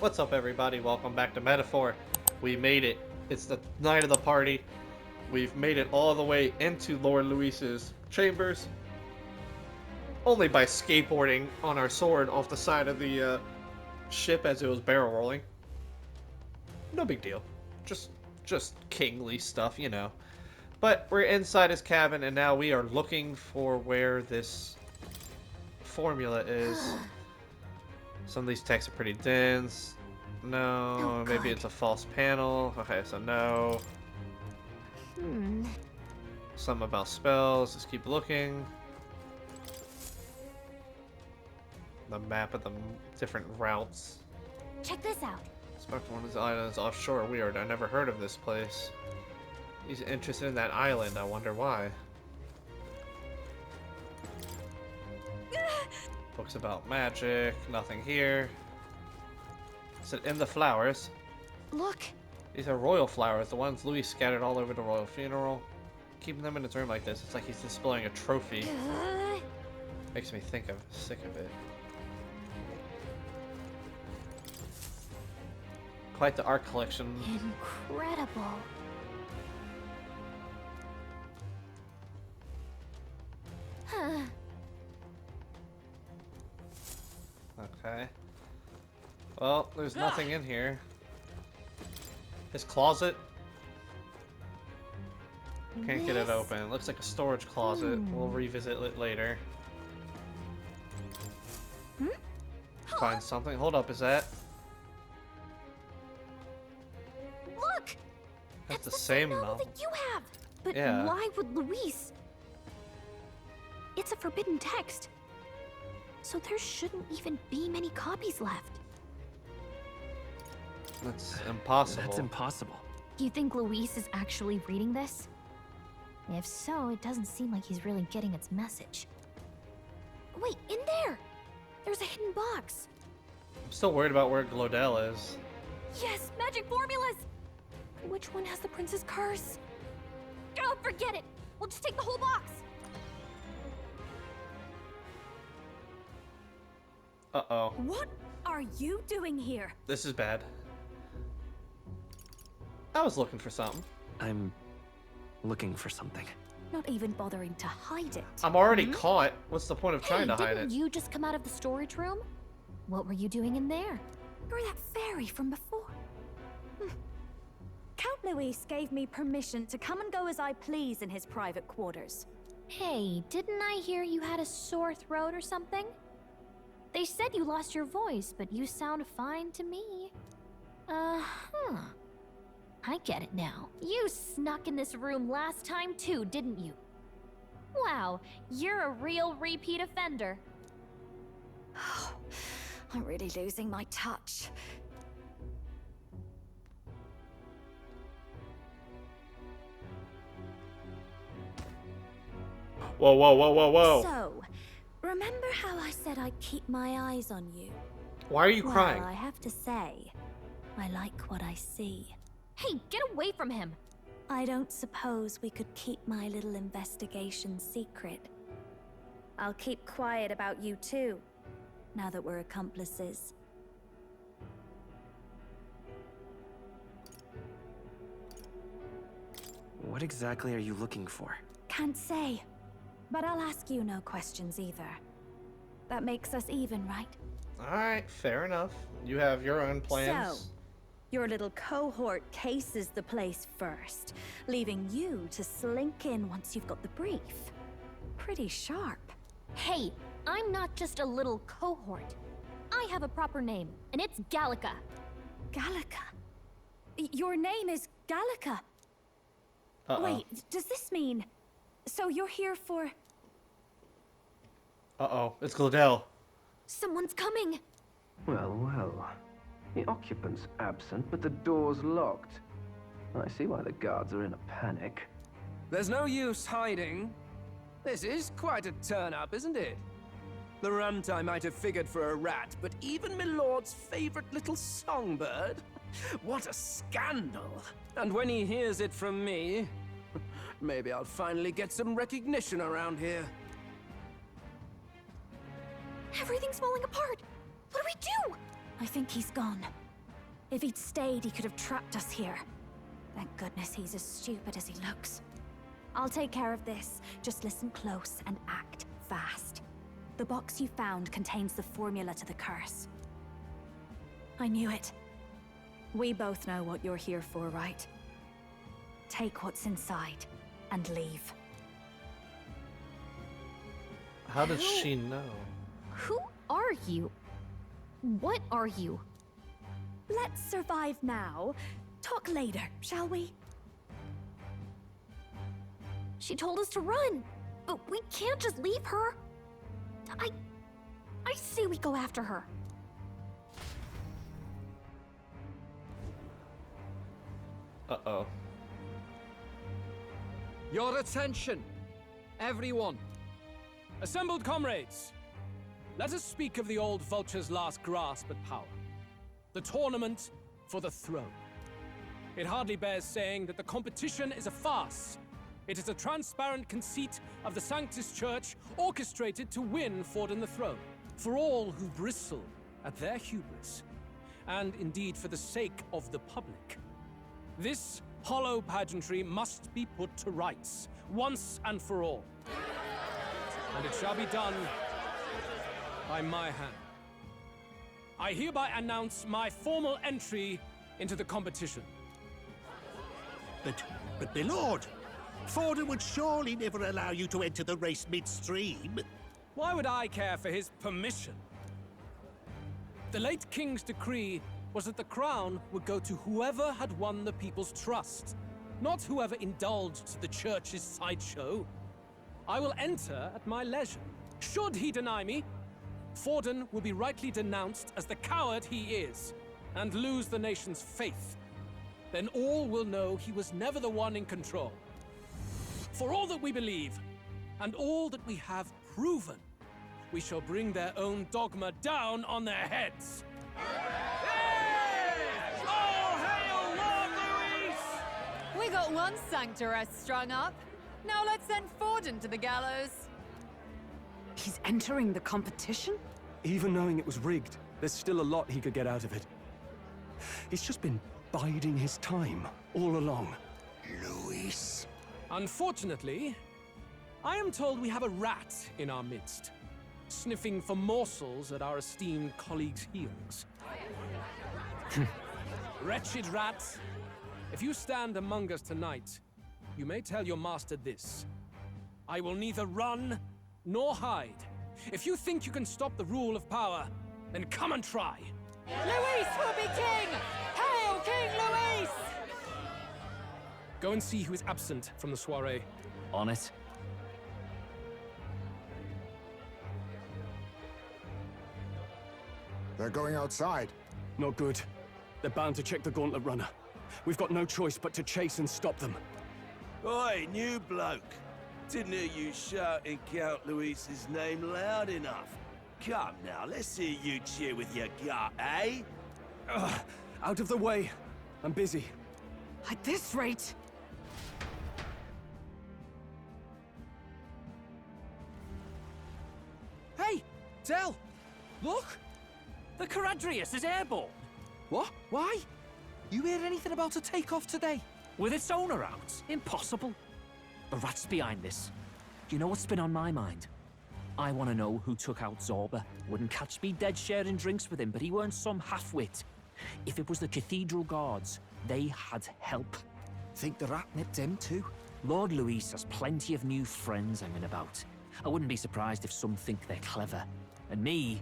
What's up, everybody? Welcome back to Metaphor. We made it. It's the night of the party. We've made it all the way into Lord Luis's chambers. Only by skateboarding on our sword off the side of the ship as it was barrel rolling. No big deal. Just kingly stuff, you know. But we're inside his cabin, and now we are looking for where this formula is. Some of these texts are pretty dense. No, maybe it's a false panel. Okay, so no. Some about spells. Let's keep looking. The map of the different routes. Check this out. Expect one of these islands offshore. Weird. I never heard of this place. He's interested in that island. I wonder why. Books about magic. Nothing here. It said in the flowers. Look. These are royal flowers. The ones Louis scattered all over the royal funeral. Keeping them in his room like this, it's like he's displaying a trophy. Makes me sick of it. Quite the art collection. Incredible. Huh. Okay. Well, there's nothing in here. His closet. Can't get it open. It looks like a storage closet. We'll revisit it later. Find something. Hold up, is that? Look! That's the same novel novel that you have. But yeah. Why would Luis? It's a forbidden text. So there shouldn't even be many copies left. That's impossible. That's impossible. Do you think Luis is actually reading this? If so, it doesn't seem like he's really getting its message. Wait, in there! There's a hidden box. I'm still worried about where Glodell is. Yes, magic formulas! Which one has the prince's curse? Oh, forget it! We'll just take the whole box! Uh-oh. What are you doing here? This is bad. I was looking for something. I'm looking for something. Not even bothering to hide it. I'm already caught. What's the point of trying to hide didn't it? you just come out of the storage room? What were you doing in there? You're that fairy from before. Count Luis gave me permission to come and go as I please in his private quarters. Hey, didn't I hear you had a sore throat or something? They said you lost your voice, but you sound fine to me. I get it now. You snuck in this room last time too, didn't you? Wow, you're a real repeat offender. I'm really losing my touch. Whoa, whoa, whoa, whoa, whoa. So, remember how I said I'd keep my eyes on you? Why are you crying? Well, I have to say, I like what I see. Hey, get away from him! I don't suppose we could keep my little investigation secret. I'll keep quiet about you too, now that we're accomplices. What exactly are you looking for? Can't say, but I'll ask you no questions either. That makes us even, right? Alright, fair enough. You have your own plans. So, your little cohort cases the place first, leaving you to slink in once you've got the brief. Pretty sharp. Hey, I'm not just a little cohort. I have a proper name, and it's Gallica. Gallica? Your name is Gallica? Wait, does this mean... So you're here for... Uh-oh, it's Glodell. Someone's coming! Well, well. The occupant's absent, but the door's locked. I see why the guards are in a panic. There's no use hiding. This is quite a turn-up, isn't it? The runtime might have figured for a rat, but even Milord's favorite little songbird? What a scandal! And when he hears it from me, maybe I'll finally get some recognition around here. Everything's falling apart! What do we do? I think he's gone. If he'd stayed, he could have trapped us here. Thank goodness he's as stupid as he looks. I'll take care of this. Just listen close and act fast. The box you found contains the formula to the curse. I knew it. We both know what you're here for, right? Take what's inside and leave. How does she know? Who are you? What are you? Let's survive now. Talk later, shall we? She told us to run, but we can't just leave her. I say we go after her. Uh-oh. Your attention, everyone. Assembled comrades, let us speak of the old vulture's last grasp at power. The tournament for the throne. It hardly bears saying that the competition is a farce. It is a transparent conceit of the Sanctus Church orchestrated to win Forden the throne. For all who bristle at their hubris, and indeed for the sake of the public. This hollow pageantry must be put to rights, once and for all. And it shall be done by my hand. I hereby announce my formal entry into the competition. But my lord, Forden would surely never allow you to enter the race midstream. Why would I care for his permission? The late king's decree was that the crown would go to whoever had won the people's trust, not whoever indulged the church's sideshow. I will enter at my leisure. Should he deny me, Forden will be rightly denounced as the coward he is, and lose the nation's faith. Then all will know he was never the one in control. For all that we believe, and all that we have proven, we shall bring their own dogma down on their heads. All hail Lord Louis! We got one sanctoress strung up. Now let's send Forden to the gallows. He's entering the competition? Even knowing it was rigged, there's still a lot he could get out of it. He's just been biding his time all along. Louis. Unfortunately, I am told we have a rat in our midst, sniffing for morsels at our esteemed colleagues' heels. Wretched rat, if you stand among us tonight, you may tell your master this. I will neither run nor hide. If you think you can stop the rule of power, then come and try. Louis will be king! Hail King Louis! Go and see who is absent from the soiree. On it. They're going outside. Not good. They're bound to check the gauntlet runner. We've got no choice but to chase and stop them. Oi, new bloke. Didn't hear you shouting Count Luis's name loud enough. Come now, let's hear you cheer with your gut, eh? Out of the way. I'm busy. At this rate... Hey, Del! Look! The Caradrius is airborne. What? Why? You heard anything about a takeoff today? With its owner out? Impossible. The rat's behind this. Do you know what's been on my mind? I want to know who took out Zorba. Wouldn't catch me dead sharing drinks with him, but he weren't some half-wit. If it was the Cathedral Guards, they had help. Think the rat nipped him too? Lord Luis has plenty of new friends hanging about. I wouldn't be surprised if some think they're clever. And me,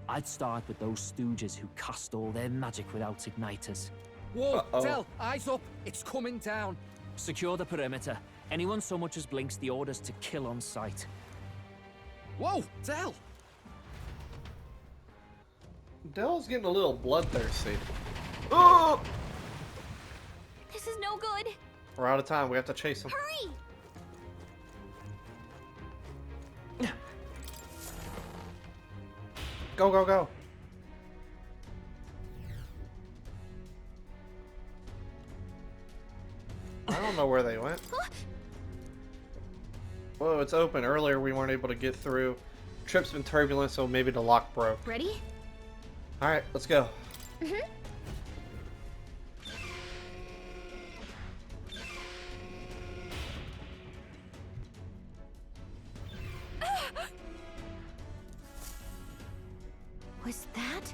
I'd start with those stooges who cast all their magic without igniters. Whoa, Del, eyes up. It's coming down. Secure the perimeter. Anyone so much as blinks, the orders to kill on sight. Whoa, Del! Dell's getting a little bloodthirsty. Oh! This is no good. We're out of time. We have to chase him. Hurry! Go, go, go. I don't know where they went. Whoa, it's open. Earlier we weren't able to get through. Trip's been turbulent, so maybe the lock broke. Ready? Alright, let's go. that?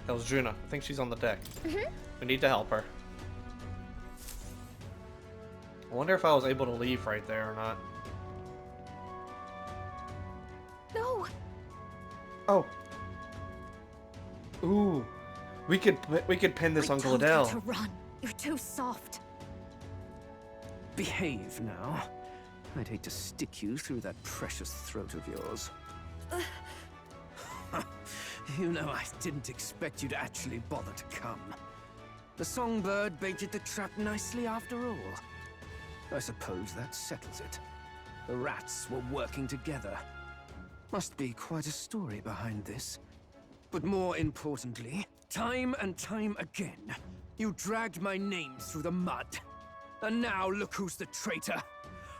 That was Juna. I think she's on the deck. Mm-hmm. We need to help her. I wonder if I was able to leave right there or not. No. Oh. Ooh. We could pin this on I told Gladell. you to run. You're too soft. Behave now. I'd hate to stick you through that precious throat of yours. You know, I didn't expect you to actually bother to come. The songbird baited the trap nicely after all. I suppose that settles it. The rats were working together. Must be quite a story behind this. But more importantly, time and time again, you dragged my name through the mud. And now look who's the traitor.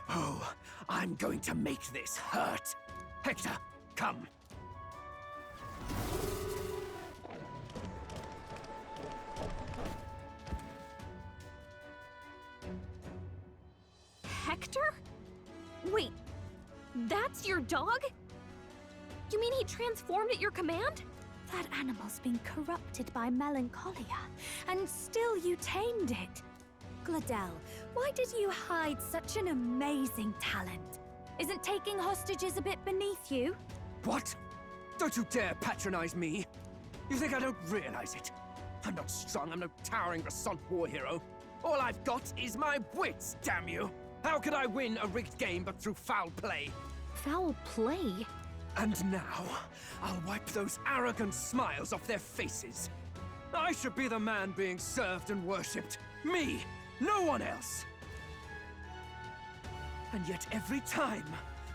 Oh, I'm going to make this hurt. Hector, come. Hector? Wait, that's your dog? You mean he transformed at your command? That animal's been corrupted by melancholia, and still you tamed it. Gladell, why did you hide such an amazing talent? Isn't taking hostages a bit beneath you? What? Don't you dare patronize me! You think I don't realize it? I'm not strong, I'm no towering Resant war hero. All I've got is my wits, damn you! How could I win a rigged game but through foul play? Foul play? And now, I'll wipe those arrogant smiles off their faces. I should be the man being served and worshipped. Me, no one else. And yet every time,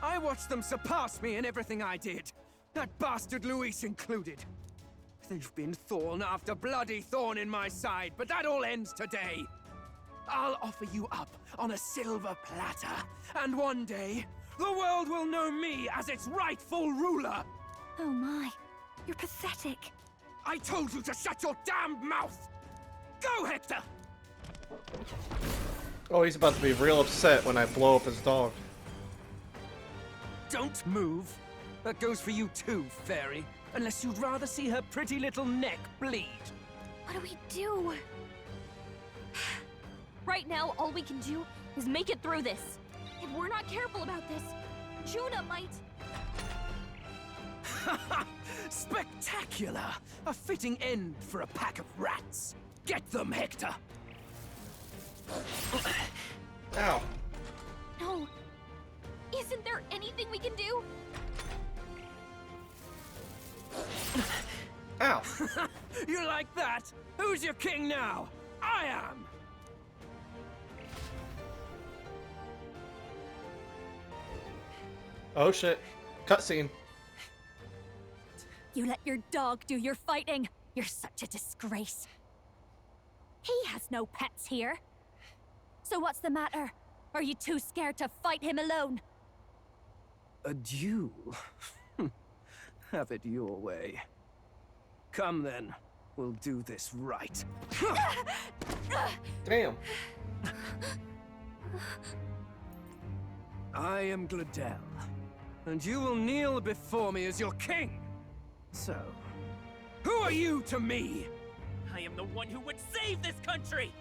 I watch them surpass me in everything I did. That bastard Luis included. They've been thorn after bloody thorn in my side, but that all ends today. I'll offer you up on a silver platter, and one day, the world will know me as its rightful ruler! Oh my, you're pathetic. I told you to shut your damned mouth! Go, Hector! Oh, he's about to be real upset when I blow up his dog. Don't move. That goes for you too, fairy. Unless you'd rather see her pretty little neck bleed. What do we do? Right now, all we can do is make it through this. If we're not careful about this, Juna might... Spectacular! A fitting end for a pack of rats. Get them, Hector! Ow. No. Isn't there anything we can do? Ow. You like that? Who's your king now? I am! Oh shit. Cutscene. You let your dog do your fighting. You're such a disgrace. He has no pets here. So what's the matter? Are you too scared to fight him alone? A duel? Have it your way. Come then. We'll do this right. Damn. I am Gladell, and you will kneel before me as your king. So, who are you to me? I am the one who would save this country!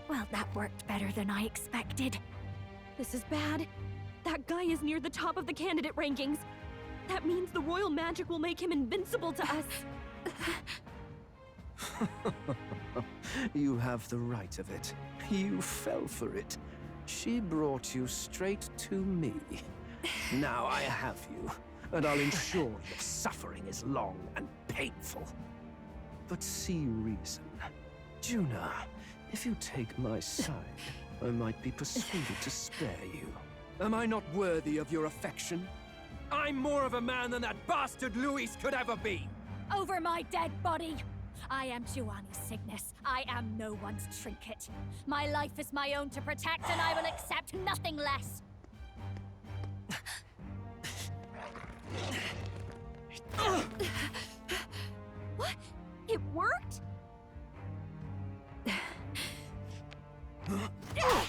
Well, that worked better than I expected. This is bad. That guy is near the top of the candidate rankings. That means the royal magic will make him invincible to us. You have the right of it. You fell for it. She brought you straight to me. Now I have you, and I'll ensure your suffering is long and painful. But see reason. Juna, if you take my side, I might be persuaded to spare you. Am I not worthy of your affection? I'm more of a man than that bastard Luis could ever be! Over my dead body! I am Giovanni Cygnus. I am no one's trinket. My life is my own to protect, and I will accept nothing less. What? It worked? Oh.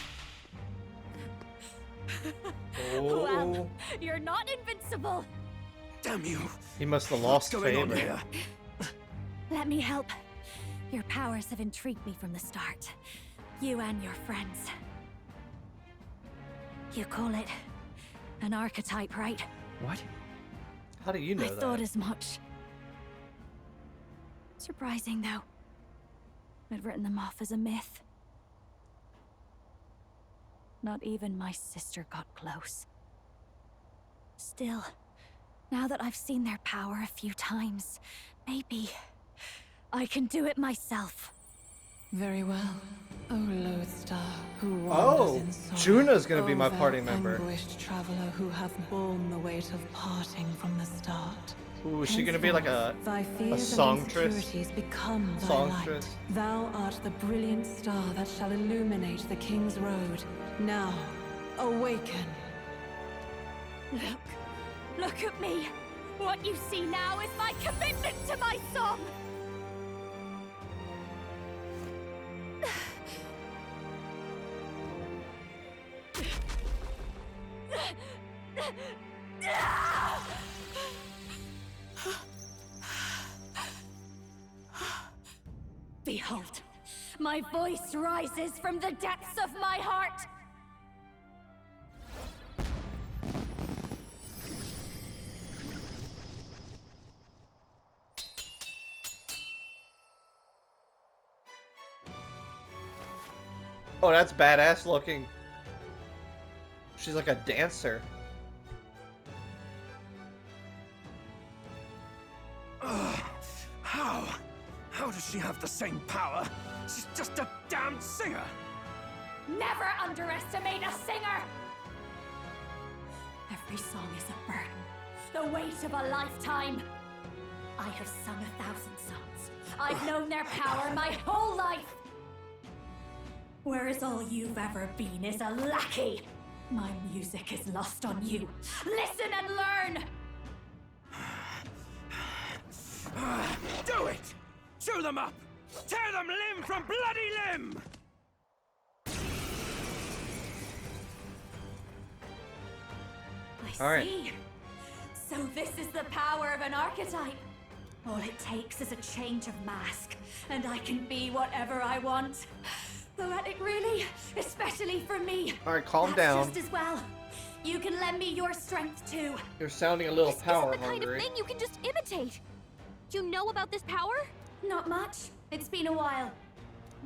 Well, you're not invincible. Damn you. He must have lost What's going on favor. here? Let me help. Your powers have intrigued me from the start. You and your friends. You call it an archetype, right? What? How do you know I that? thought as much. Surprising, though. I'd written them off as a myth. Not even my sister got close. Still, now that I've seen their power a few times, maybe I can do it myself. Very well. O lodestar, who wanders Oh, in sorrow. Juna's gonna be O my thou party member. Anguished traveler who hath borne the weight of parting from the start. Ooh, is she gonna be like a Thy fears and songstress? insecurities become thy Songstress? light. Thou art the brilliant star that shall illuminate the king's road. Now, awaken. Look at me! What you see now is my commitment to my song! Behold, my voice rises from the depths of my heart! Oh, that's badass looking. She's like a dancer. How does she have the same power? She's just a damned singer! Never underestimate a singer! Every song is a burden, the weight of a lifetime. I have sung 1,000 songs. I've known their power my whole life. Whereas all you've ever been is a lackey. My music is lost on you. Listen and learn! Do it! Chew them up! Tear them limb from bloody limb! I All right. see. So this is the power of an archetype. All it takes is a change of mask, and I can be whatever I want. Poetic, really? Especially for me. All right, calm That's down. just as well. You can lend me your strength too. You're sounding a little This power isn't the kind of hungry. thing you can just imitate. Do you know about this power? Not much. It's been a while.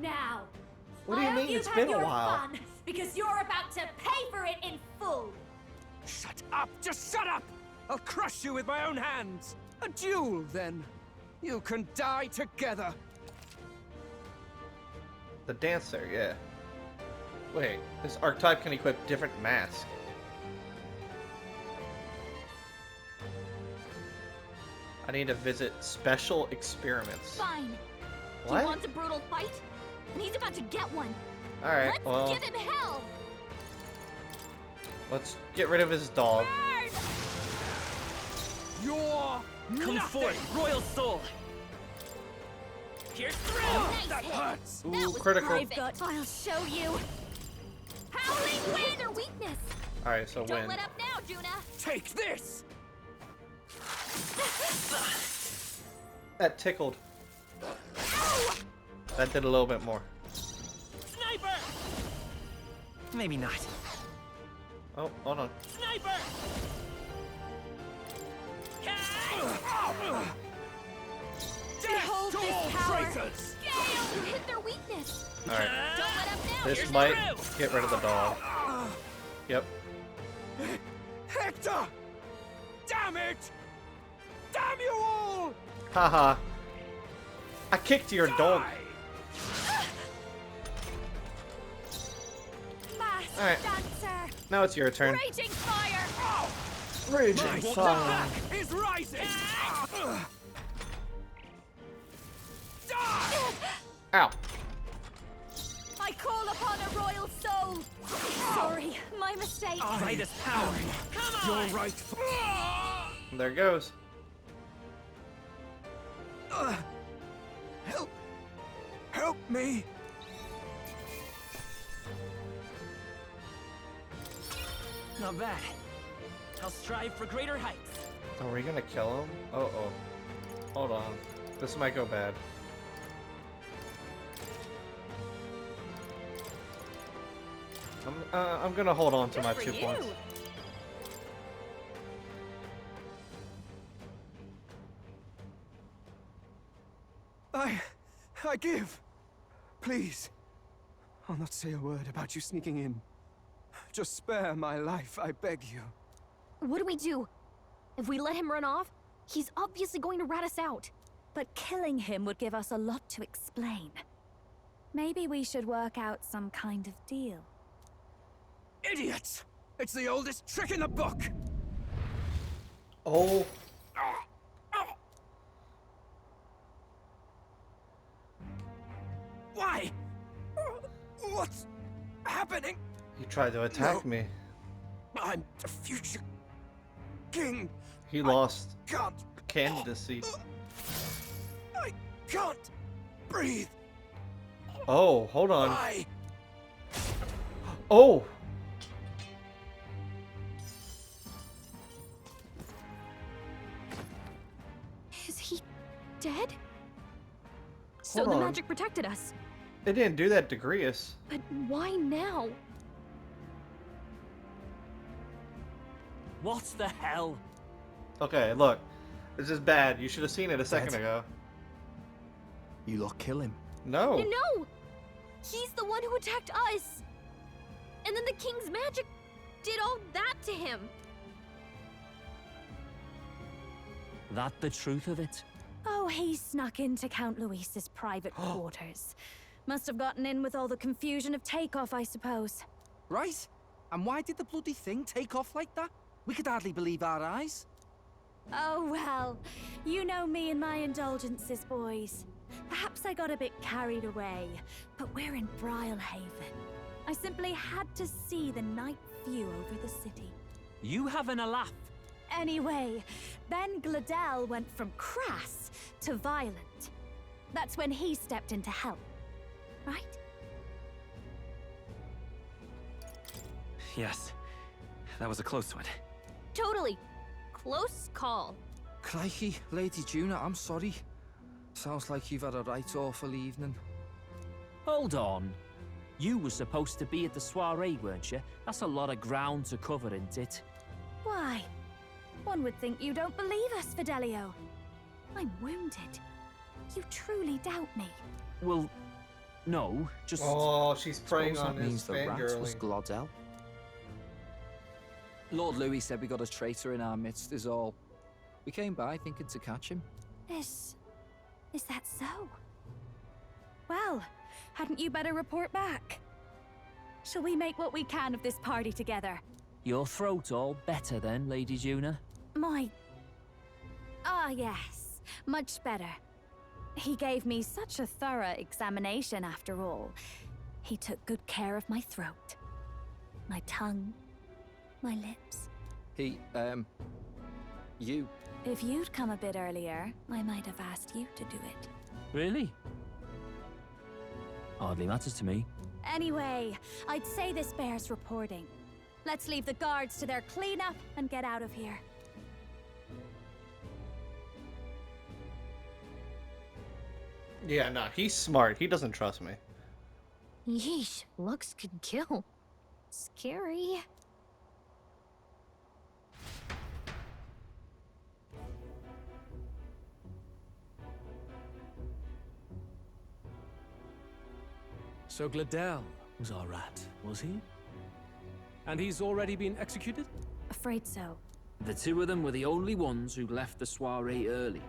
Now. What do you I mean hope it's you've been had a your while? Fun, because you're about to pay for it in full. Shut up! Just shut up! I'll crush you with my own hands! A duel, then. You can die together. The dancer, yeah. Wait, this archetype can equip different masks. I need to visit special experiments. Fine. What? He wants a brutal fight, and he's about to get one. Alright, Let's well, give him hell. let's get rid of his dog. Burn! You're Come nothing. forth, royal soul! Here's through! Nice That hit. hurts! That Ooh, was critical. perfect. I'll show you. Howling wind their weakness. Alright, so Don't win. let up now, Juna. Take this! That tickled. That did a little bit more. Sniper! Maybe not. Oh, hold on. Sniper! Behold To this all power. traitors! Gale, you hit their weakness. Alright. Don't let up now. This Here's might through. get rid of the dog. Yep. Hector! Damn it! Damn you all! Haha. I kicked your dog. Die! Masked Alright. dancer. Now it's your turn. Raging fire. Raging My fire. attack is rising! Die! Ow. I call upon a royal soul. Sorry, my mistake. Try this power! Come on! You're right. There it goes. Help! Help me! Not bad. I'll strive for greater heights. Are we gonna kill him? Uh-oh. Hold on. This might go bad. I'm gonna hold on to my 2 points. I give. Please. I'll not say a word about you sneaking in. Just spare my life, I beg you. What do we do? If we let him run off, he's obviously going to rat us out. But killing him would give us a lot to explain. Maybe we should work out some kind of deal. Idiots! It's the oldest trick in the book! Oh. Why? What's happening? He tried to attack me. I'm the future king. He lost Can't. candidacy. I can't breathe. Oh, hold on. Why? Oh! Is he dead? So Hold the on. magic protected us. It didn't do that to Grius. But why now? What the hell? Okay, look. This is bad. You should have seen it a second ago. You lot kill him. No. No! He's the one who attacked us! And then the king's magic did all that to him! That the truth of it? Oh, he snuck into Count Luis's private quarters. Must have gotten in with all the confusion of takeoff, I suppose. Right? And why did the bloody thing take off like that? We could hardly believe our eyes. Oh, well. You know me and my indulgences, boys. Perhaps I got a bit carried away, but we're in Brilehaven. I simply had to see the night view over the city. You having a laugh? Anyway, then Gladel went from crass to violent. That's when he stepped in to help, right? Yes. That was a close one. Totally. Close call. Crikey, Lady Juna, I'm sorry. Sounds like you've had a right awful evening. Hold on. You were supposed to be at the soiree, weren't you? That's a lot of ground to cover, isn't it? Why? One would think you don't believe us, Fidelio. I'm wounded. You truly doubt me. Well, no, just... Oh, she's preying Suppose on that his means the rat was fangirling. Glodell. Lord Louis said we got a traitor in our midst is all. We came by thinking to catch him. Is that so? Well, hadn't you better report back? Shall we make what we can of this party together? Your throat all better then, Lady Juna? Ah, yes. Much better. He gave me such a thorough examination after all. He took good care of my throat. My tongue. My lips. You. If you'd come a bit earlier, I might have asked you to do it. Really? Hardly matters to me. Anyway, I'd say this bears reporting. Let's leave the guards to their cleanup and get out of here. Yeah, no, he's smart. He doesn't trust me. Yeesh, looks could kill. Scary. So Gladel was our rat, was he? And he's already been executed? Afraid so. The two of them were the only ones who left the soiree early.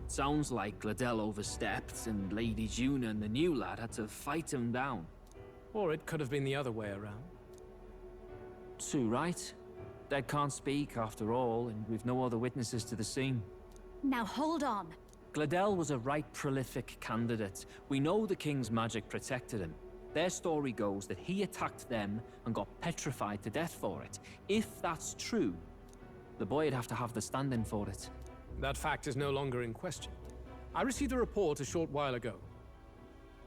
Sounds like Gladel overstepped, and Lady Juna and the new lad had to fight him down. Or it could have been the other way around. Too right. Dead can't speak, after all, and we've no other witnesses to the scene. Now hold on. Gladel was a right prolific candidate. We know the king's magic protected him. Their story goes that he attacked them and got petrified to death for it. If that's true, the boy would have to have the stand-in for it. That fact is no longer in question. I received a report a short while ago.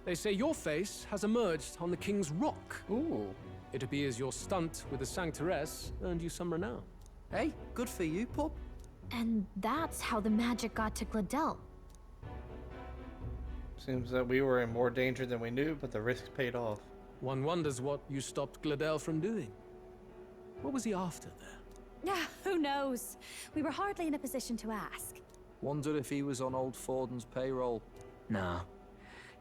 They say your face has emerged on the King's Rock. Ooh. It appears your stunt with the Sanctoress earned you some renown. Hey, good for you, pup. And that's how the magic got to Gladell. Seems that we were in more danger than we knew, but the risk paid off. One wonders what you stopped Gladell from doing. What was he after there? Who knows? We were hardly in a position to ask. Wonder if he was on old Forden's payroll. Nah.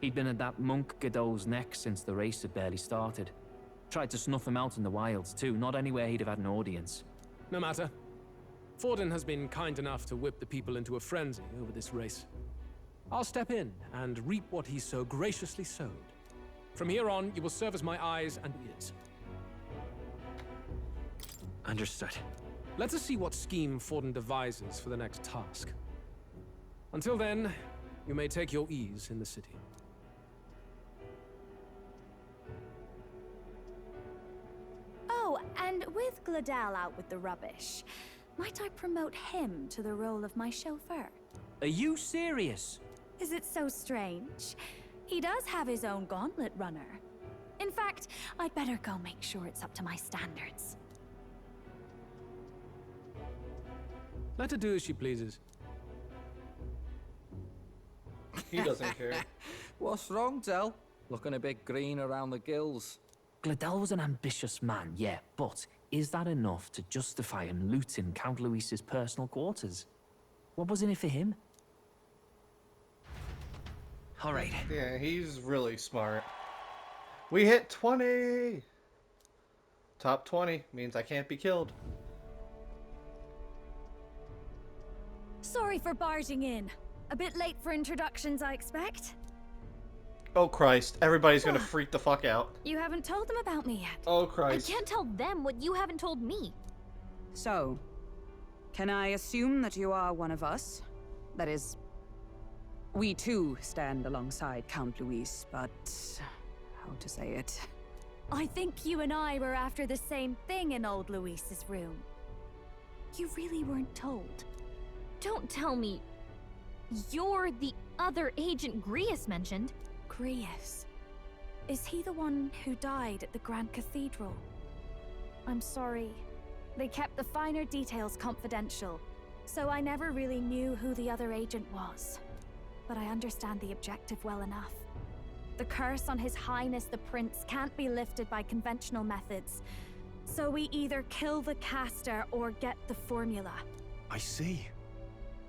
He'd been at that monk Godot's neck since the race had barely started. Tried to snuff him out in the wilds too, not anywhere he'd have had an audience. No matter. Forden has been kind enough to whip the people into a frenzy over this race. I'll step in and reap what he so graciously sowed. From here on, you will serve as my eyes and ears. Understood. Let us see what scheme Forden devises for the next task. Until then, you may take your ease in the city. Oh, and with Gladell out with the rubbish, might I promote him to the role of my chauffeur? Are you serious? Is it so strange? He does have his own gauntlet runner. In fact, I'd better go make sure it's up to my standards. Let her do as she pleases. He doesn't care. What's wrong, Del? Looking a bit green around the gills. Gladell was an ambitious man, yeah, but is that enough to justify him looting Count Luis's personal quarters? What was in it for him? All right. Yeah, he's really smart. We hit 20! Top 20 means I can't be killed. Sorry for barging in. A bit late for introductions, I expect. Oh Christ, everybody's gonna freak the fuck out. You haven't told them about me yet. Oh Christ. I can't tell them what you haven't told me. So, can I assume that you are one of us? That is, we too stand alongside Count Luis, but how to say it? I think you and I were after the same thing in old Luis's room. You really weren't told. Don't tell me you're the other agent Grius mentioned. Grius? Is he the one who died at the Grand Cathedral? I'm sorry. They kept the finer details confidential, so I never really knew who the other agent was. But I understand the objective well enough. The curse on His Highness the Prince can't be lifted by conventional methods, so we either kill the caster or get the formula. I see.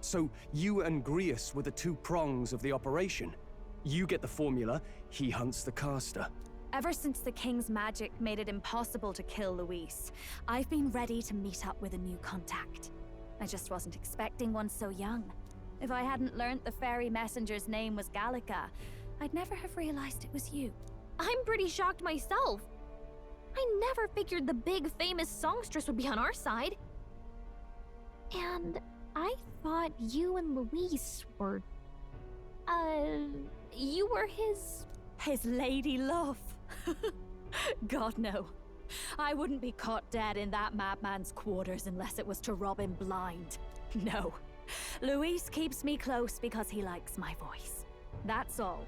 So you and Grius were the two prongs of the operation. You get the formula, he hunts the caster. Ever since the King's magic made it impossible to kill Luis, I've been ready to meet up with a new contact. I just wasn't expecting one so young. If I hadn't learnt the fairy messenger's name was Gallica, I'd never have realized it was you. I'm pretty shocked myself. I never figured the big famous songstress would be on our side. And I thought you and Luis were... you were his lady love. God, no. I wouldn't be caught dead in that madman's quarters unless it was to rob him blind. No. Luis keeps me close because he likes my voice. That's all.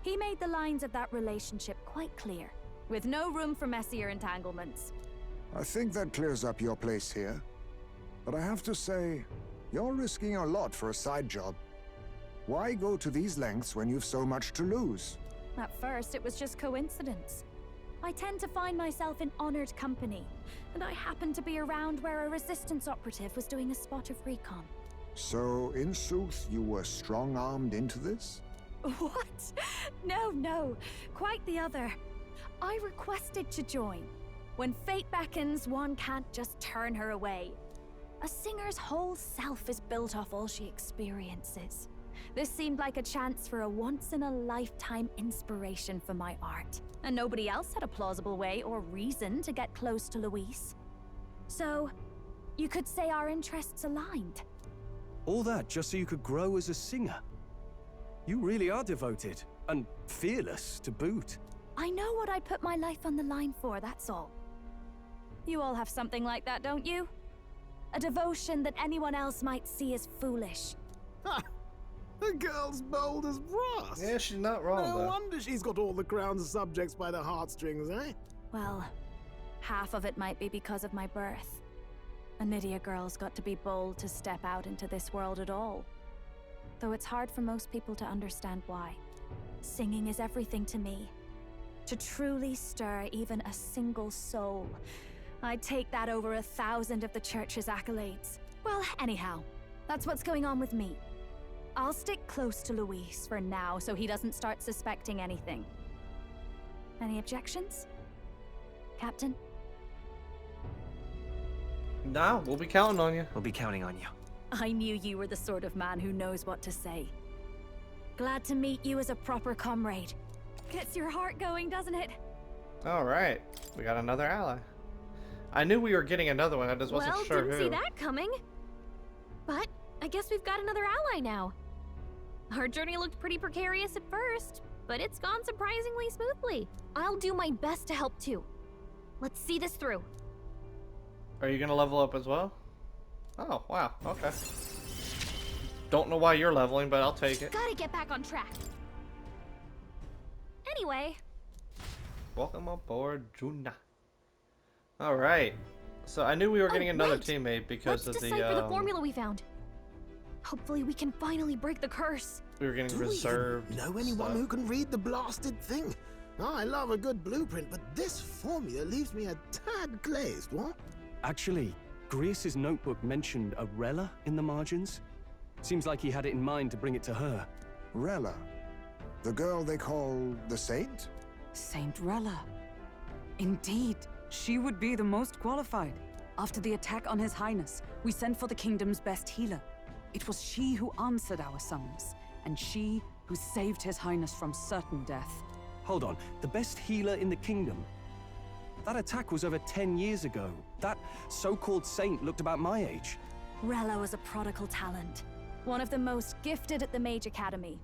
He made the lines of that relationship quite clear, with no room for messier entanglements. I think that clears up your place here. But I have to say, you're risking a lot for a side job. Why go to these lengths when you've so much to lose? At first, it was just coincidence. I tend to find myself in honored company, and I happened to be around where a resistance operative was doing a spot of recon. So, in sooth, you were strong-armed into this? What? No. Quite the other. I requested to join. When fate beckons, one can't just turn her away. A singer's whole self is built off all she experiences. This seemed like a chance for a once-in-a-lifetime inspiration for my art, and nobody else had a plausible way or reason to get close to Luis. So, you could say our interests aligned. All that just so you could grow as a singer. You really are devoted, and fearless to boot. I know what I'd put my life on the line for, that's all. You all have something like that, don't you? A devotion that anyone else might see as foolish. Ha! The girl's bold as brass. Yeah, she's not wrong, No though. wonder she's got all the crown's subjects by the heartstrings, eh? Well, half of it might be because of my birth. A Nydia girl's got to be bold to step out into this world at all. Though it's hard for most people to understand why. Singing is everything to me. To truly stir even a single soul, I'd take that over 1,000 of the church's accolades. Well, anyhow, that's what's going on with me. I'll stick close to Luis for now so he doesn't start suspecting anything. Any objections? Captain? Nah, we'll be counting on you. We'll be counting on you. I knew you were the sort of man who knows what to say. Glad to meet you as a proper comrade. Gets your heart going, doesn't it? Alright, we got another ally. I knew we were getting another one, I just wasn't sure who. Didn't see that coming. But I guess we've got another ally now. Our journey looked pretty precarious at first, but it's gone surprisingly smoothly. I'll do my best to help too. Let's see this through. Are you gonna level up as well? Oh, wow, okay. Don't know why you're leveling, but I'll take it. Gotta get back on track. Anyway. Welcome aboard, Juna. Alright. So I knew we were getting another teammate because Let's of decipher the formula we found. Hopefully we can finally break the curse. we were getting Do we reserved. know anyone who can read the blasted thing? I love a good blueprint, but this formula leaves me a tad glazed, what? Actually, Grace's notebook mentioned a Rella in the margins. Seems like he had it in mind to bring it to her. Rella? The girl they call the Saint? Saint Rella. Indeed, she would be the most qualified. After the attack on His Highness, we sent for the kingdom's best healer. It was she who answered our summons, and she who saved His Highness from certain death. Hold on, the best healer in the kingdom? That attack was over 10 years ago. That so-called saint looked about my age. Rella was a prodigal talent. One of the most gifted at the Mage Academy.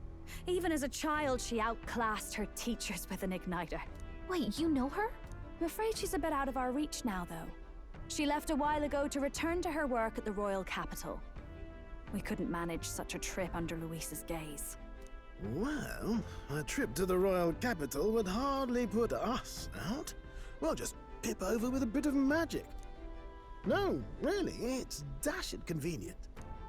Even as a child, she outclassed her teachers with an igniter. Wait, you know her? I'm afraid she's a bit out of our reach now, though. She left a while ago to return to her work at the royal capital. We couldn't manage such a trip under Luis's gaze. Well, a trip to the royal capital would hardly put us out. We'll just pip over with a bit of magic. No, really, it's dashed convenient.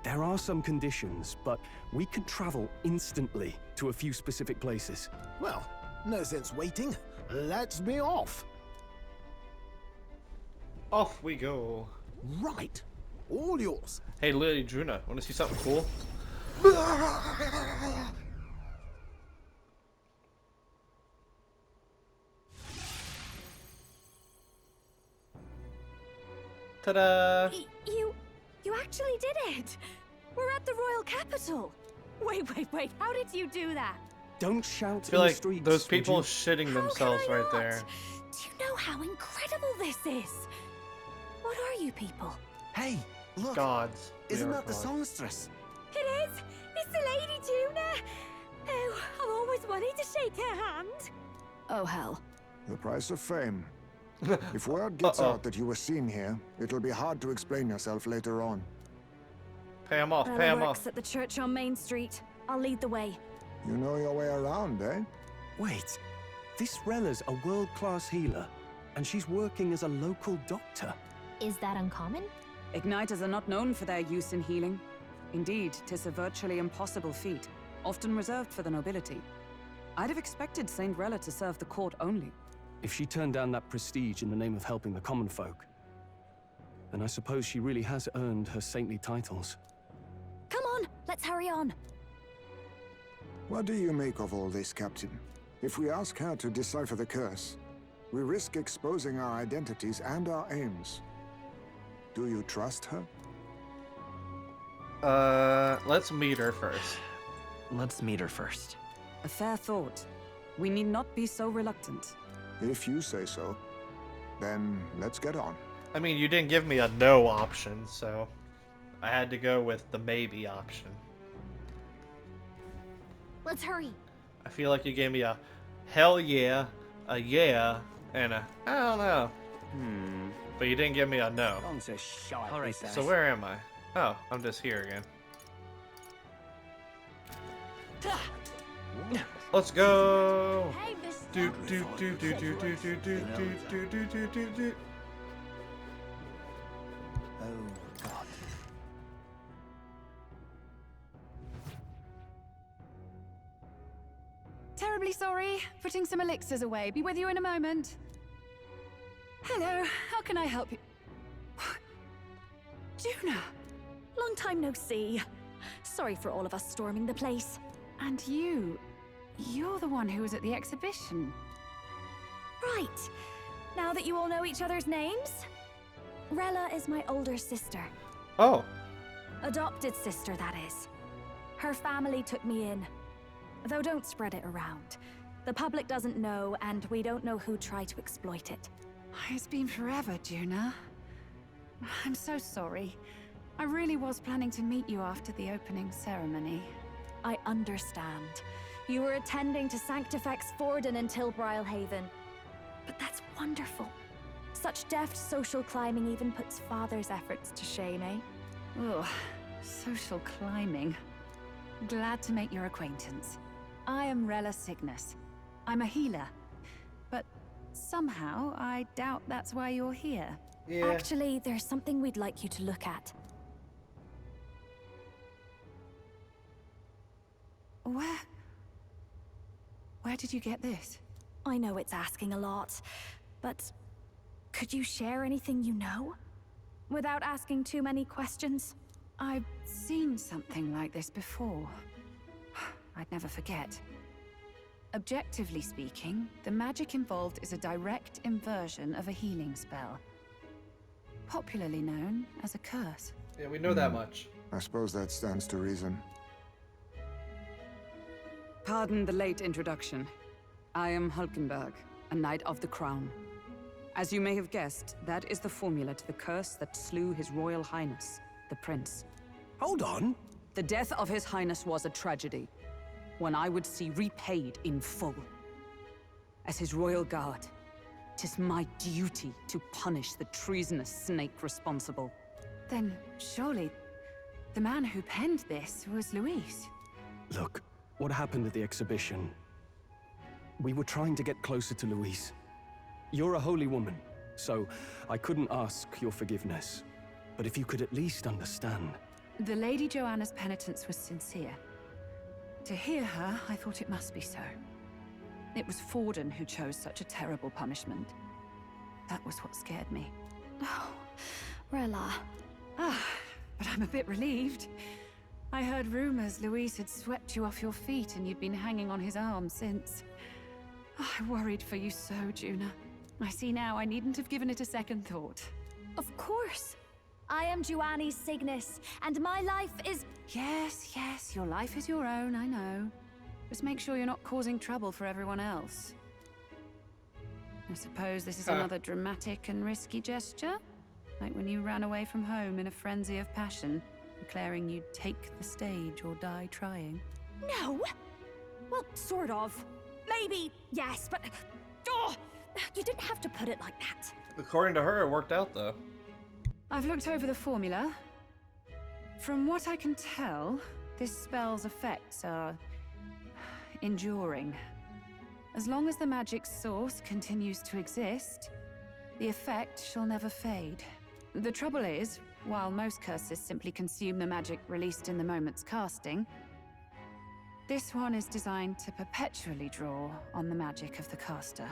There are some conditions, but we can travel instantly to a few specific places. Well, no sense waiting. Let's be off. Off we go. Right. All yours. Hey, Lily Juna, want to see something cool? Ta-da! You actually did it! We're at the royal capital! Wait, how did you do that? Don't shout I feel in like the streets, those would people you? shitting themselves right there. Do you know how incredible this is? What are you people? Hey, look. Gods. Isn't They are that the gods. songstress? It is! It's the Lady Juna! Oh, I've always wanted to shake her hand. Oh, hell. The price of fame. If word gets out that you were seen here, it'll be hard to explain yourself later on. Pay him off, Rella pay him works off. at the church on Main Street. I'll lead the way. You know your way around, eh? Wait, this Rella's a world-class healer, and she's working as a local doctor. Is that uncommon? Igniters are not known for their use in healing. Indeed, 'tis a virtually impossible feat, often reserved for the nobility. I'd have expected Saint Rella to serve the court only. If she turned down that prestige in the name of helping the common folk, then I suppose she really has earned her saintly titles. Come on, let's hurry on. What do you make of all this, Captain? If we ask her to decipher the curse, we risk exposing our identities and our aims. Do you trust her? Let's meet her first. Let's meet her first. A fair thought. We need not be so reluctant. If you say so, then let's get on. I mean, you didn't give me a no option, so I had to go with the maybe option. Let's hurry. I feel like you gave me a hell yeah, a yeah, and a I don't know. But you didn't give me a no. All right, So where am I? Oh, I'm just here again. Let's go. Do do do do do do do do do do do do do. Oh. Terribly sorry. Putting some elixirs away. Be with you in a moment. Hello, how can I help you? Juna! Long time no see. Sorry for all of us storming the place. And you're the one who was at the exhibition. Right. Now that you all know each other's names, Rella is my older sister. Oh. Adopted sister, that is. Her family took me in. Though don't spread it around. The public doesn't know, and we don't know who tried to exploit it. It's been forever, Juna. I'm so sorry. I really was planning to meet you after the opening ceremony. I understand. You were attending to Sanctifex Forden until Brilhaven. But that's wonderful. Such deft social climbing even puts Father's efforts to shame, eh? Ugh, social climbing. Glad to make your acquaintance. I am Rella Cygnus. I'm a healer. But somehow, I doubt that's why you're here. Yeah. Actually, there's something we'd like you to look at. Where did you get this? I know it's asking a lot, but could you share anything you know? Without asking too many questions? I've seen something like this before. I'd never forget. Objectively speaking, the magic involved is a direct inversion of a healing spell. Popularly known as a curse. Yeah, we know that much. I suppose that stands to reason. Pardon the late introduction. I am Hulkenberg, a Knight of the Crown. As you may have guessed, that is the formula to the curse that slew His Royal Highness, the Prince. Hold on! The death of His Highness was a tragedy, one I would see repaid in full. As His Royal Guard, 'tis my duty to punish the treasonous snake responsible. Then, surely, the man who penned this was Luis. Look, what happened at the exhibition? We were trying to get closer to Luis. You're a holy woman, so I couldn't ask your forgiveness. But if you could at least understand. The Lady Joanna's penitence was sincere. To hear her, I thought it must be so. It was Forden who chose such a terrible punishment. That was what scared me. Oh, Rella. But I'm a bit relieved. I heard rumors Luis had swept you off your feet and you'd been hanging on his arm since. I worried for you so, Juna. I see now I needn't have given it a second thought. Of course. I am Juani Cygnus, and my life is... Yes, your life is your own, I know. Just make sure you're not causing trouble for everyone else. I suppose this is another dramatic and risky gesture? Like when you ran away from home in a frenzy of passion, declaring you'd take the stage or die trying. No! Well, sort of. Maybe, yes, but... Oh, you didn't have to put it like that. According to her, it worked out, though. I've looked over the formula. From what I can tell, this spell's effects are... enduring. As long as the magic's source continues to exist, the effect shall never fade. The trouble is, while most curses simply consume the magic released in the moment's casting, this one is designed to perpetually draw on the magic of the caster.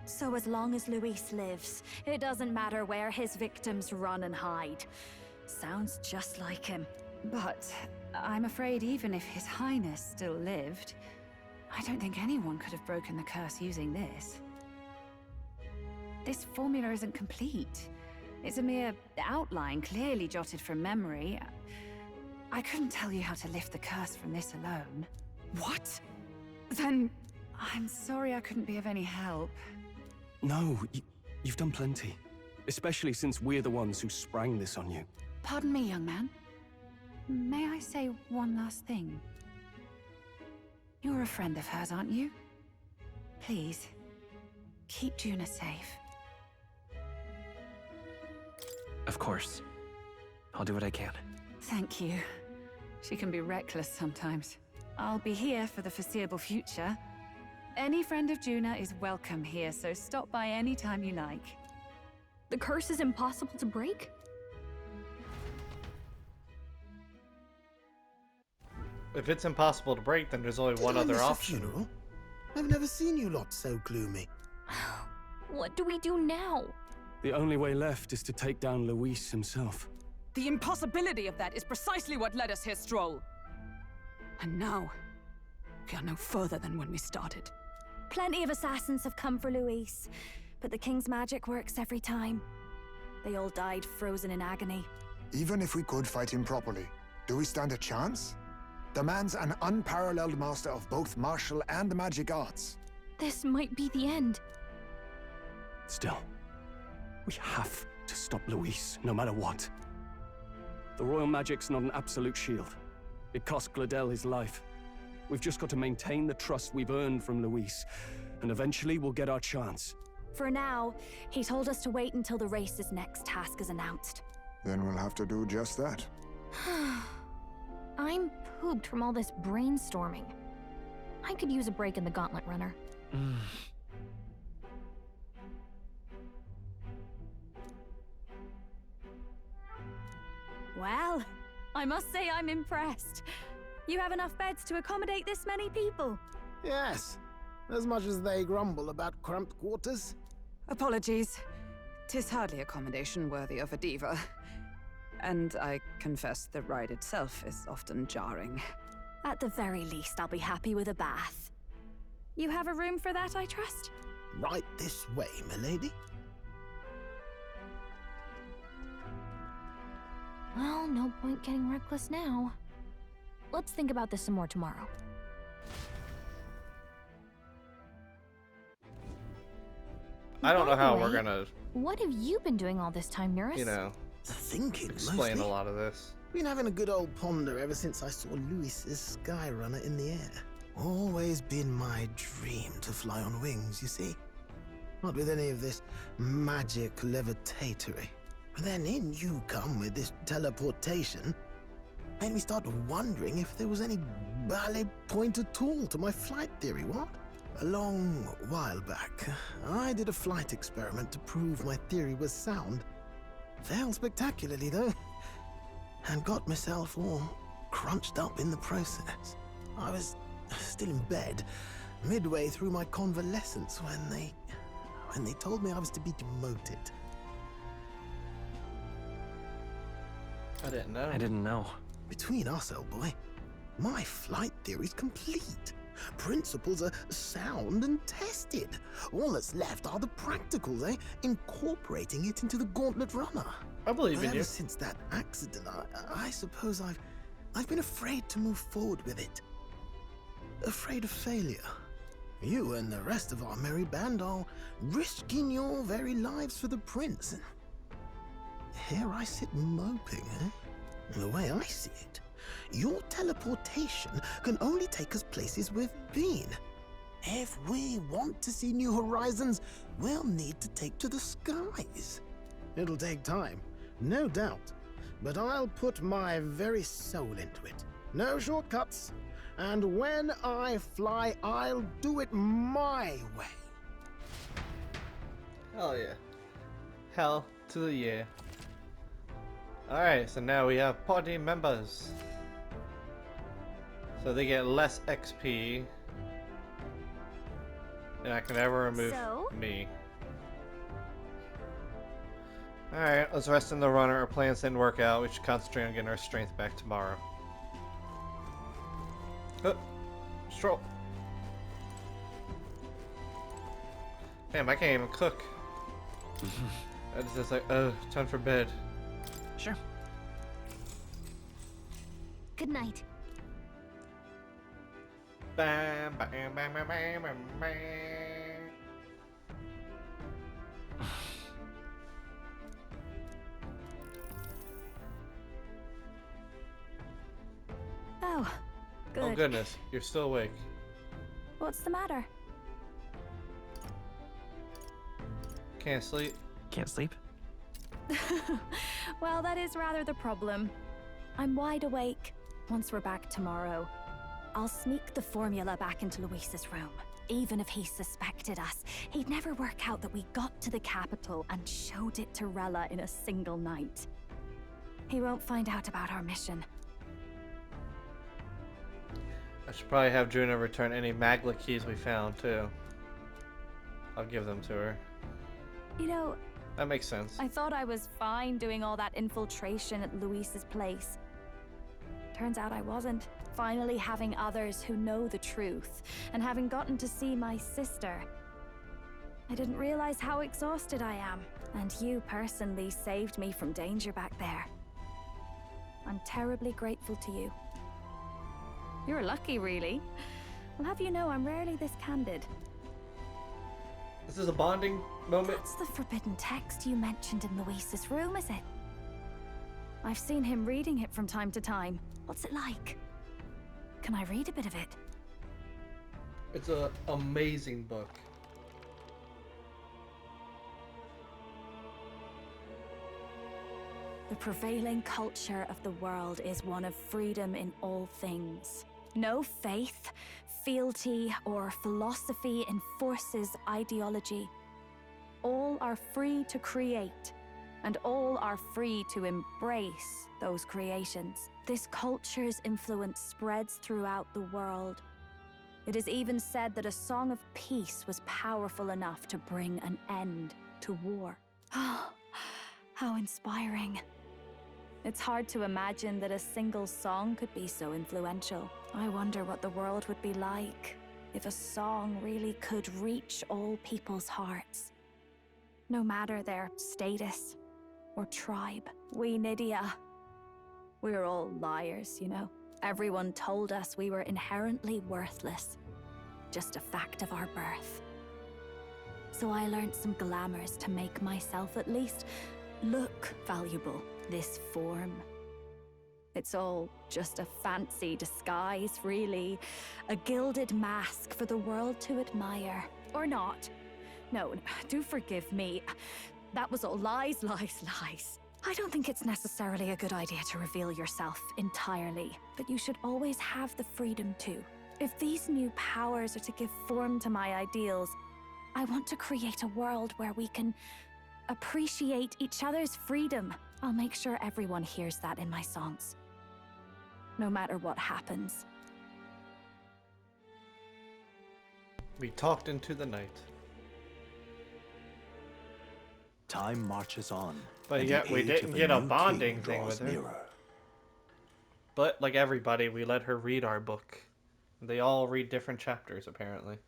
So as long as Luis lives, it doesn't matter where his victims run and hide. Sounds just like him. But I'm afraid even if His Highness still lived, I don't think anyone could have broken the curse using this. This formula isn't complete. It's a mere outline, clearly jotted from memory. I couldn't tell you how to lift the curse from this alone. What? Then I'm sorry I couldn't be of any help. No, you've done plenty. Especially since we're the ones who sprang this on you. Pardon me, young man. May I say one last thing? You're a friend of hers, aren't you? Please, keep Juna safe. Of course. I'll do what I can. Thank you. She can be reckless sometimes. I'll be here for the foreseeable future. Any friend of Juna is welcome here, so stop by any time you like. The curse is impossible to break? If it's impossible to break, then there's only one other option. Funeral? I've never seen you lot so gloomy. What do we do now? The only way left is to take down Luis himself. The impossibility of that is precisely what led us here, Stroll. And now, we are no further than when we started. Plenty of assassins have come for Luis, but the king's magic works every time. They all died frozen in agony. Even if we could fight him properly, do we stand a chance? The man's an unparalleled master of both martial and magic arts. This might be the end. Still, we have to stop Luis, no matter what. The royal magic's not an absolute shield. It cost Gladel his life. We've just got to maintain the trust we've earned from Luis, and eventually we'll get our chance. For now, he told us to wait until the race's next task is announced. Then we'll have to do just that. I'm pooped from all this brainstorming. I could use a break in the gauntlet runner. Well, I must say I'm impressed. You have enough beds to accommodate this many people? Yes, as much as they grumble about cramped quarters. Apologies. 'Tis hardly accommodation worthy of a diva. And I confess the ride itself is often jarring. At the very least, I'll be happy with a bath. You have a room for that, I trust? Right this way, milady. Well, no point getting reckless now. Let's think about this some more tomorrow. I don't know By how the we're way, gonna, What have you been doing all this time, Nuris? you know, Thinking, explain mostly. a lot of this. Been having a good old ponder ever since I saw Luis's sky runner in the air. Always been my dream to fly on wings, you see. Not with any of this magic levitatory. But then in you come with this teleportation. Made me start wondering if there was any valid point at all to my flight theory, what? A long while back, I did a flight experiment to prove my theory was sound. Failed spectacularly, though, and got myself all crunched up in the process. I was still in bed, midway through my convalescence, when they told me I was to be demoted. I didn't know. I didn't know. Between us, old boy, my flight theory's complete. Principles are sound and tested. All that's left are the practicals, eh? Incorporating it into the gauntlet runner. I believe in Ever you. since that accident, I suppose I've been afraid to move forward with it. Afraid of failure. You and the rest of our merry band are risking your very lives for the prince. And here I sit moping, eh? The way I see it, your teleportation can only take us places we've been. If we want to see new horizons, we'll need to take to the skies. It'll take time, no doubt, but I'll put my very soul into it. No shortcuts. And when I fly, I'll do it my way. Hell yeah. Hell to the yeah. Alright, so now we have party members. So they get less XP. And I can never remove me. Alright, let's rest in the runner. Our plans didn't work out. We should concentrate on getting our strength back tomorrow. Stroll. Damn, I can't even cook. It's just like, time for bed. Sure. Good night. Bam, bam, bam, bam, bam, bam, bam. Oh, good. Oh goodness, you're still awake. What's the matter? Can't sleep. Can't sleep? Well, that is rather the problem. I'm wide awake. Once we're back tomorrow, I'll sneak the formula back into Luis's room. Even if he suspected us, he'd never work out that we got to the capital and showed it to Rella in a single night. He won't find out about our mission. should probably have Juna return any Magla keys we found, too. I'll give them to her. You know, that makes sense. I thought I was fine doing all that infiltration at Luis's place. Turns out I wasn't. Finally having others who know the truth, and having gotten to see my sister. I didn't realize how exhausted I am, and you personally saved me from danger back there. I'm terribly grateful to you. You're lucky, really. I'll have you know I'm rarely this candid. This is a bonding moment? That's the forbidden text you mentioned in Luis's room, is it? I've seen him reading it from time to time. What's it like? Can I read a bit of it? It's an amazing book. The prevailing culture of the world is one of freedom in all things. No faith, fealty, or philosophy enforces ideology. All are free to create, and all are free to embrace those creations. This culture's influence spreads throughout the world. It is even said that a song of peace was powerful enough to bring an end to war. Oh, how inspiring. It's hard to imagine that a single song could be so influential. I wonder what the world would be like if a song really could reach all people's hearts. No matter their status or tribe. We Nydia, we're all liars, you know. Everyone told us we were inherently worthless. Just a fact of our birth. So I learned some glamours to make myself at least look valuable. This form. It's all just a fancy disguise, really. A gilded mask for the world to admire. Or not. No, do forgive me. That was all lies, lies, lies. I don't think it's necessarily a good idea to reveal yourself entirely, but you should always have the freedom to. If these new powers are to give form to my ideals, I want to create a world where we can appreciate each other's freedom. I'll make sure everyone hears that in my songs. No matter what happens. We talked into the night. Time marches on. But yet we didn't get a bonding thing with her. Nearer. But like everybody, we let her read our book. They all read different chapters, apparently.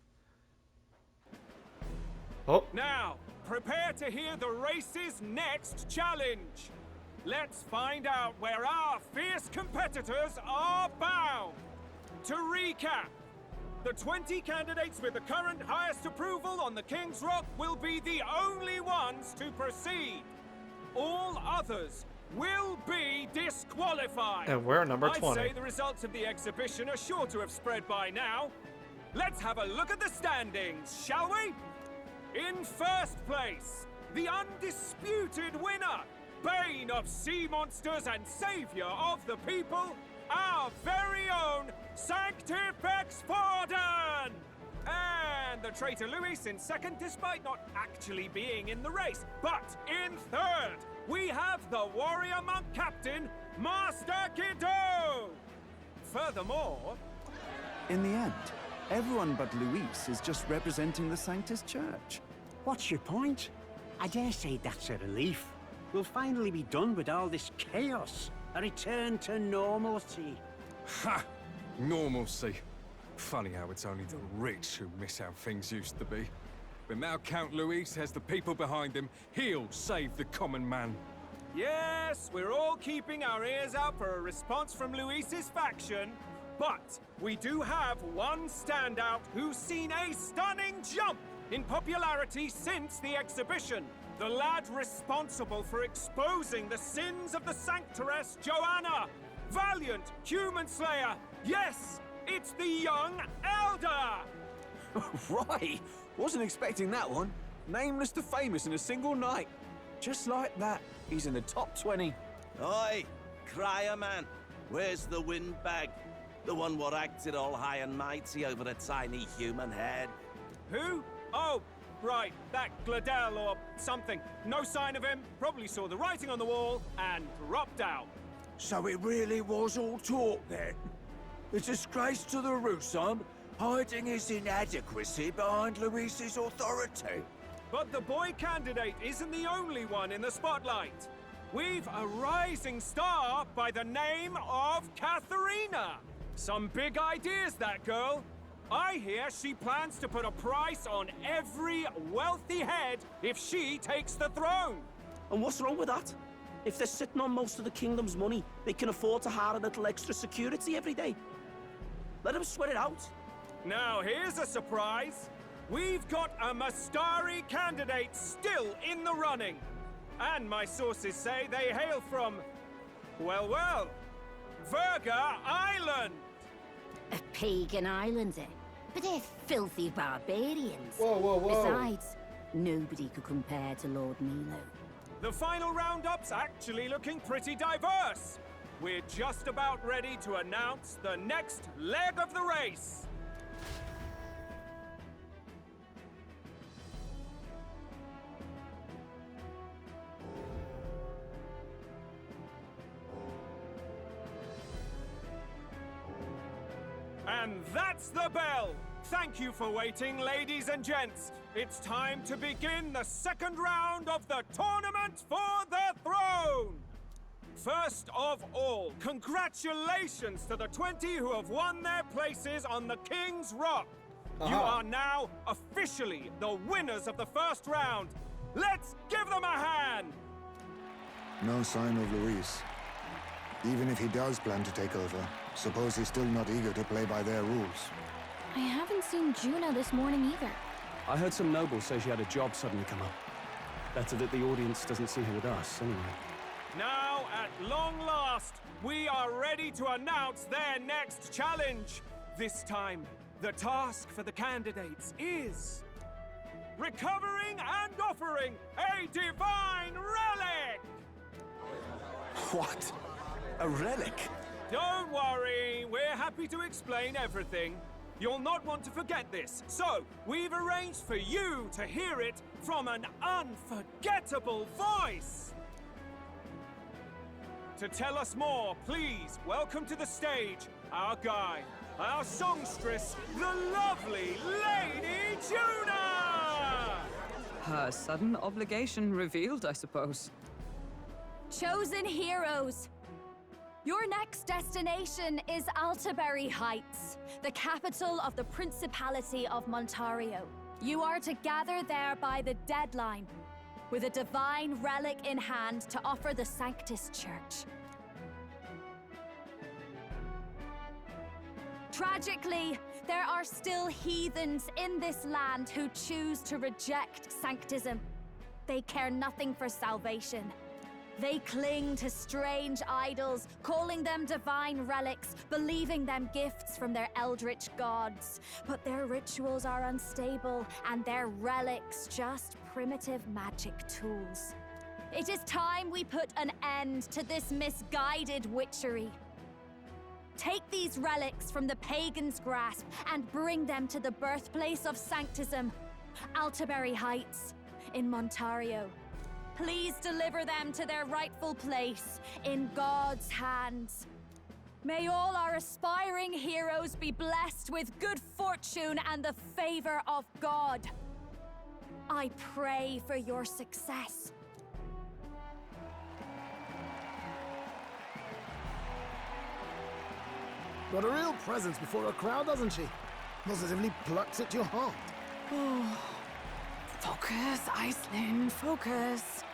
Oh. Now, prepare to hear the race's next challenge. Let's find out where our fierce competitors are bound. To recap, the 20 candidates with the current highest approval on the King's Rock will be the only ones to proceed. All others will be disqualified. And we're number 20. I'd say the results of the exhibition are sure to have spread by now. Let's have a look at the standings, shall we? In first place, the undisputed winner, bane of sea monsters and savior of the people, our very own Sanctifex Forden! And the traitor Luis in second, despite not actually being in the race. But in third, we have the warrior monk captain, Master Kiddo! Furthermore... In the end, everyone but Luis is just representing the Sanctus Church. What's your point? I dare say that's a relief. We'll finally be done with all this chaos. A return to normalcy. Ha! Normalcy. Funny how it's only the rich who miss how things used to be. But now Count Luis has the people behind him. He'll save the common man. Yes, we're all keeping our ears out for a response from Luis's faction. But we do have one standout who's seen a stunning jump in popularity since the exhibition. The lad responsible for exposing the sins of the Sanctoress Joanna. Valiant human slayer. Yes, it's the young Elder. Right. Wasn't expecting that one. Nameless to famous in a single night. Just like that, he's in the top 20. Oi, crier man. Where's the windbag? The one what acted all high and mighty over a tiny human head. Who? Oh, right, that Gladell or something. No sign of him, probably saw the writing on the wall, and dropped out. So it really was all talk then? A disgrace to the Rusum, hiding his inadequacy behind Luis's authority. But the boy candidate isn't the only one in the spotlight. We've a rising star by the name of Katharina. Some big ideas, that girl. I hear she plans to put a price on every wealthy head if she takes the throne. And what's wrong with that? If they're sitting on most of the kingdom's money, they can afford to hire a little extra security every day. Let them sweat it out. Now here's a surprise. We've got a Mastari candidate still in the running. And my sources say they hail from, well, Verga Island. A pagan island, eh? But they're filthy barbarians. Whoa. Besides, nobody could compare to Lord Milo. The final roundup's actually looking pretty diverse. We're just about ready to announce the next leg of the race. And that's the bell! Thank you for waiting, ladies and gents. It's time to begin the second round of the tournament for the throne! First of all, congratulations to the 20 who have won their places on the King's Rock. You are now officially the winners of the first round. Let's give them a hand! No sign of Luis. Even if he does plan to take over, suppose he's still not eager to play by their rules. I haven't seen Juno this morning either. I heard some nobles say she had a job suddenly come up. Better that the audience doesn't see her with us, anyway. Now, at long last, we are ready to announce their next challenge. This time, the task for the candidates is recovering and offering a divine relic! What? A relic? Don't worry, we're happy to explain everything. You'll not want to forget this, so we've arranged for you to hear it from an unforgettable voice. To tell us more, please welcome to the stage our guide, our songstress, the lovely Lady Juna! Her sudden obligation revealed, I suppose. Chosen heroes! Your next destination is Altaberry Heights, the capital of the Principality of Montario. You are to gather there by the deadline, with a divine relic in hand to offer the Sanctus Church. Tragically, there are still heathens in this land who choose to reject Sanctism. They care nothing for salvation. They cling to strange idols, calling them divine relics, believing them gifts from their eldritch gods. But their rituals are unstable, and their relics just primitive magic tools. It is time we put an end to this misguided witchery. Take these relics from the pagan's grasp and bring them to the birthplace of Sanctism, Altaberry Heights, in Montario. Please deliver them to their rightful place in God's hands. May all our aspiring heroes be blessed with good fortune and the favor of God. I pray for your success. Got a real presence before a crowd, doesn't she? Positively plucks at your heart. Oh. Focus, Iceland, focus.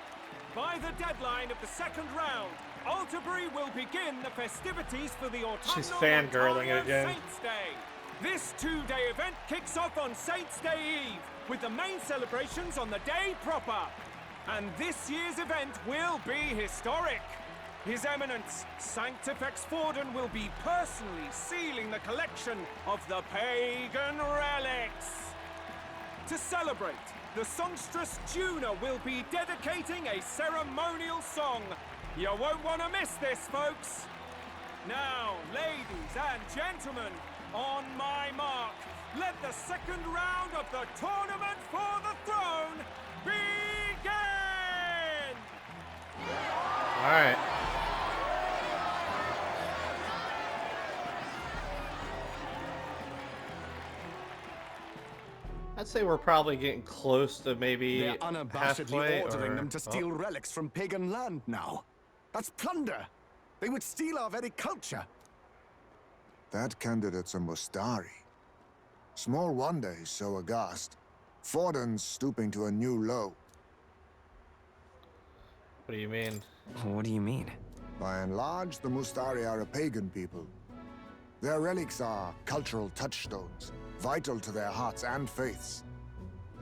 By the deadline of the second round, Altaberry will begin the festivities for the autumnal She's fangirling Ontario again. Saints' Day. This two-day event kicks off on Saints' Day Eve, with the main celebrations on the day proper. And this year's event will be historic. His Eminence, Sanctifex Forden, will be personally sealing the collection of the pagan relics. To celebrate, the songstress Juna will be dedicating a ceremonial song. You won't want to miss this, folks. Now, ladies and gentlemen, on my mark, let the second round of the tournament for the throne begin! All right. I'd say we're probably getting close to maybe They're unabashedly halfway, ordering or... them to steal relics from pagan land now. That's plunder. They would steal our very culture. That candidate's a Mustari. Small wonder he's so aghast. Forden's stooping to a new low. What do you mean? What do you mean? By and large, the Mustari are a pagan people. Their relics are cultural touchstones, vital to their hearts and faiths.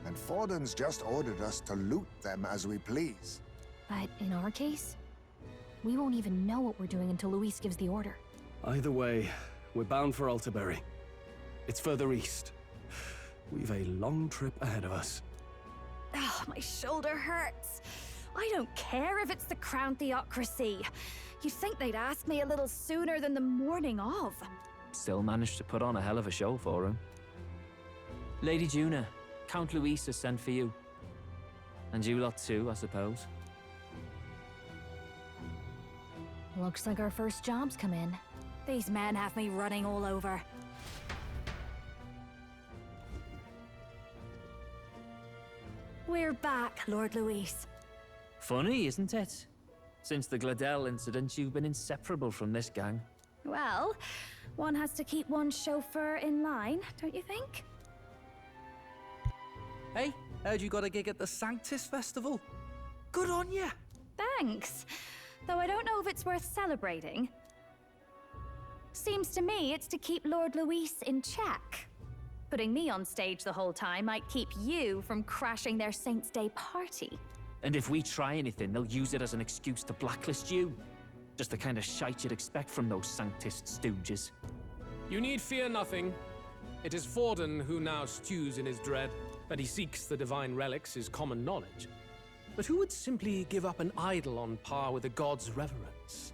And Forden's just ordered us to loot them as we please. But in our case, we won't even know what we're doing until Luis gives the order. Either way, we're bound for Altaberry. It's further east. We've a long trip ahead of us. Oh, my shoulder hurts. I don't care if it's the Crown Theocracy. You'd think they'd ask me a little sooner than the morning of. Still managed to put on a hell of a show for him. Lady Juna, Count Luis has sent for you. And you lot too, I suppose. Looks like our first job's come in. These men have me running all over. We're back, Lord Luis. Funny, isn't it? Since the Gladell incident, you've been inseparable from this gang. Well, one has to keep one's chauffeur in line, don't you think? Hey, heard you got a gig at the Sanctus Festival? Good on ya! Thanks. Though I don't know if it's worth celebrating. Seems to me it's to keep Lord Luis in check. Putting me on stage the whole time might keep you from crashing their Saints' Day party. And if we try anything, they'll use it as an excuse to blacklist you. Just the kind of shite you'd expect from those Sanctist stooges. You need fear nothing. It is Forden who now stews in his dread. That he seeks the divine relics is common knowledge. But who would simply give up an idol on par with the god's reverence?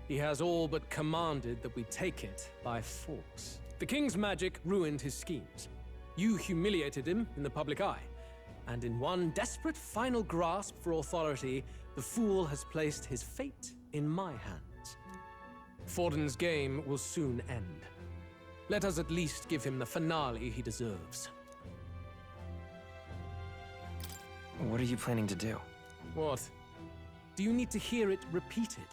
He has all but commanded that we take it by force. The king's magic ruined his schemes. You humiliated him in the public eye. And in one desperate final grasp for authority, the fool has placed his fate in my hands. Forden's game will soon end. Let us at least give him the finale he deserves. What are you planning to do? What? Do you need to hear it repeated?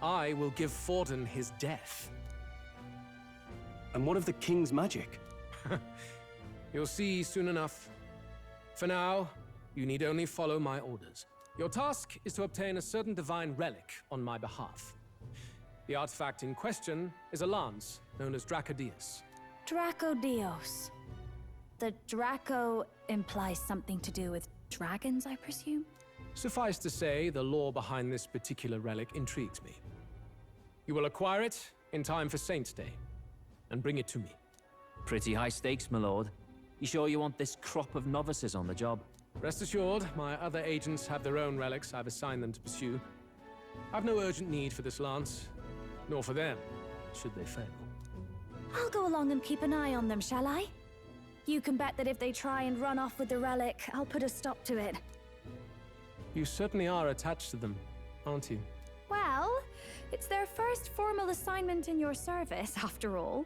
I will give Forden his death. And what of the king's magic? You'll see soon enough. For now, you need only follow my orders. Your task is to obtain a certain divine relic on my behalf. The artifact in question is a lance known as Dracodius. Dracodios. The Draco implies something to do with dragons, I presume? Suffice to say, the lore behind this particular relic intrigues me. You will acquire it in time for Saints' Day, and bring it to me. Pretty high stakes, my lord. You sure you want this crop of novices on the job? Rest assured, my other agents have their own relics I've assigned them to pursue. I've no urgent need for this lance, nor for them, should they fail. I'll go along and keep an eye on them, shall I? You can bet that if they try and run off with the relic, I'll put a stop to it. You certainly are attached to them, aren't you? Well, it's their first formal assignment in your service, after all.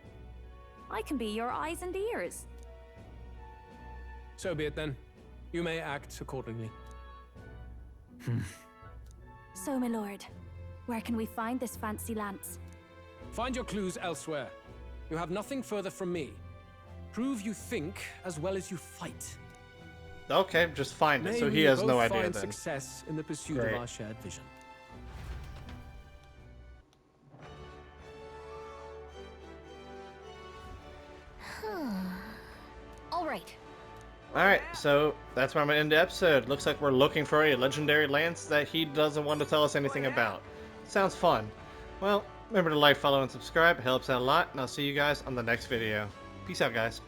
I can be your eyes and ears. So be it then. You may act accordingly. So, my lord, where can we find this fancy lance? Find your clues elsewhere. You have nothing further from me. Prove you think as well as you fight. Okay, just find it. So he has no idea find then. Success in the pursuit Great. of our shared vision. All right. Alright, so that's where I'm going to end the episode. Looks like we're looking for a legendary lance that he doesn't want to tell us anything about. Sounds fun. Well, remember to like, follow, and subscribe. It helps out a lot, and I'll see you guys on the next video. Peace out, guys.